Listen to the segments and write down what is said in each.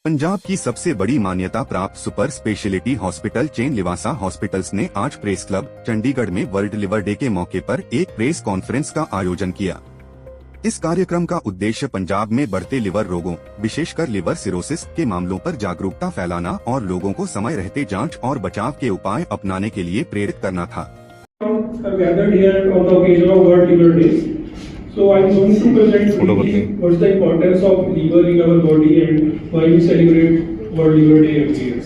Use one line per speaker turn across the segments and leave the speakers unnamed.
पंजाब की सबसे बड़ी मान्यता प्राप्त super speciality hospital chain Livasa hospitals ने आज प्रेस क्लब चंडीगढ़ में वर्ल्ड लिवर डे के मौके पर एक प्रेस कॉन्फ्रेंस का आयोजन किया। इस कार्यक्रम का उद्देश्य पंजाब में बढ़ते लिवर रोगों, विशेषकर लिवर सिरोसिस के मामलों पर जागरूकता फैलाना और लोगों को समय रहते जांच और बचाव के उपाय अपनाने के लिए प्रेरित करना था।
So I am going to present briefly what's the importance of liver in our body and why we celebrate World Liver Day every year.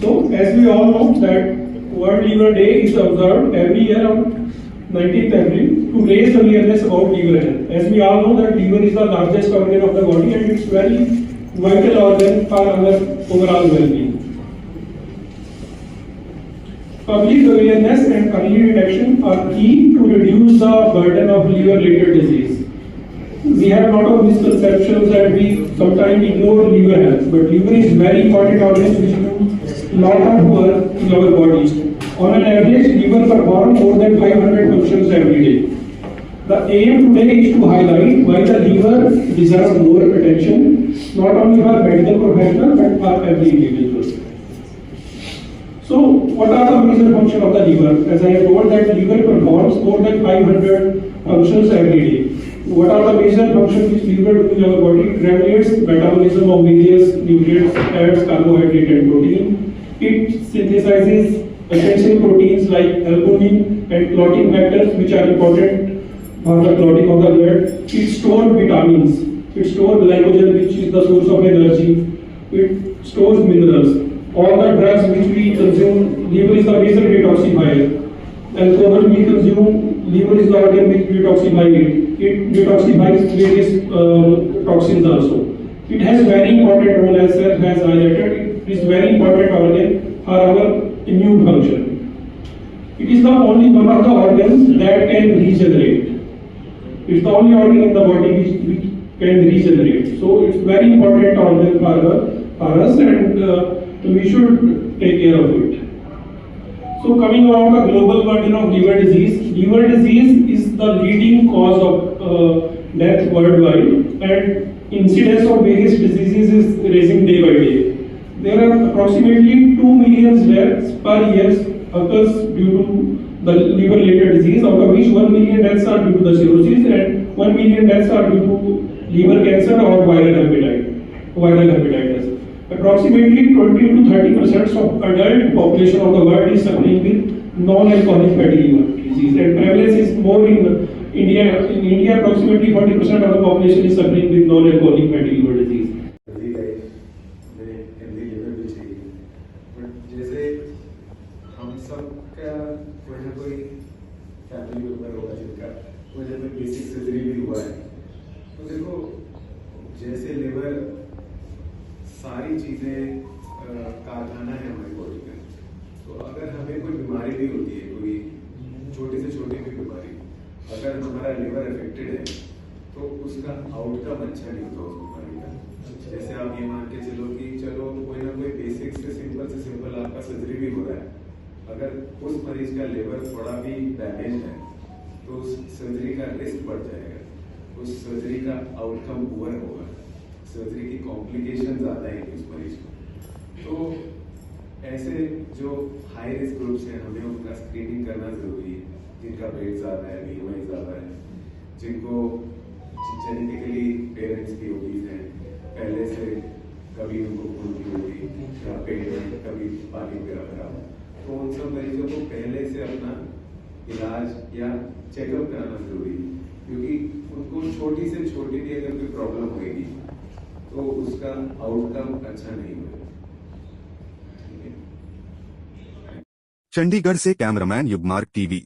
So as we all know that World Liver Day is observed every year on 19th April to raise awareness about liver health. As we all know that liver is the largest organ of the body and it's very vital organ for our overall well-being. Public awareness and early detection are key to reduce the burden of liver-related disease. We have a lot of misconceptions and we sometimes ignore liver health, but liver is very important organ which do lot of work in our bodies. On an average, liver performs more than 500 functions every day. The aim today is to highlight why the liver deserves more attention, not only for medical professionals but for every individual. So, what are the major functions of the liver? As I have told that liver performs more than 500 functions every day. What are the major functions which liver do in our body? It regulates metabolism of various nutrients, fats, carbohydrate and protein. It synthesizes essential proteins like albumin and clotting factors which are important for the clotting of the blood. It stores vitamins. It stores glycogen which is the source of energy. It stores minerals. All the drugs which we consume, liver is the major detoxifier. Alcohol we consume, liver is the organ which detoxifies it. It detoxifies various toxins also. It has very important role as sir has highlighted. It is very important organ for our immune function. It is the only one of the organs that can regenerate. It is the only organ in the body which can regenerate. So it's very important organ for us and we should take care of it. So coming around the global burden of liver disease is the leading cause of death worldwide and incidence of various diseases is rising day by day. There are approximately 2 million deaths per year occurs due to the liver related disease, out of which 1 million deaths are due to the cirrhosis and 1 million deaths are due to liver cancer or viral hepatitis. Approximately 20 to 30% of adult population of the world is suffering with non-alcoholic fatty liver disease, and prevalence is more in India. In India, approximately 40% of the population is suffering with non-alcoholic fatty liver disease.
जैसे हम सब का कोई ना कोई family member होगा जिनका कोई ना कोई बेसिक सर्जरी भी हुआ है, तो देखो जैसे लिवर सारी चीजें कारखाना है हमारी बॉडी का, तो अगर हमें कोई बीमारी भी होती है, कोई छोटी से छोटी भी बीमारी, अगर हमारा लिवर अफेक्टेड है तो उसका आउटकम अच्छा नहीं होता उस बीमारी का। जैसे आप ये मान के चलो कि चलो कोई ना कोई बेसिक से सिंपल आपका सर्जरी भी हो रहा है, अगर उस मरीज का लिवर थोड़ा भी डैमेज है तो उस सर्जरी का रिस्क बढ़ जाएगा, उस सर्जरी का आउटकम पुअर होगा, सर्जरी की कॉम्प्लिकेशन ज्यादा है उस मरीज को। तो ऐसे जो हाई रिस्क ग्रुप्स हैं हमें उनका स्क्रीनिंग करना जरूरी है, जिनका वेट ज्यादा है, बीएमआई ज्यादा है, जिनको जेनेटिकली पेरेंट्स की ओबीज हैं, पहले से कभी उनको खून की होगी या पेट में कभी पानी वगैरह भरा हो, तो उन सब मरीजों को पहले से अपना इलाज या चेकअप कराना जरूरी है, क्योंकि उनको छोटी से छोटी भी अगर कोई प्रॉब्लम होगी तो उसका आउटकम अच्छा नहीं होगा।
चंडीगढ़ से कैमरामैन युगमार्ग टीवी।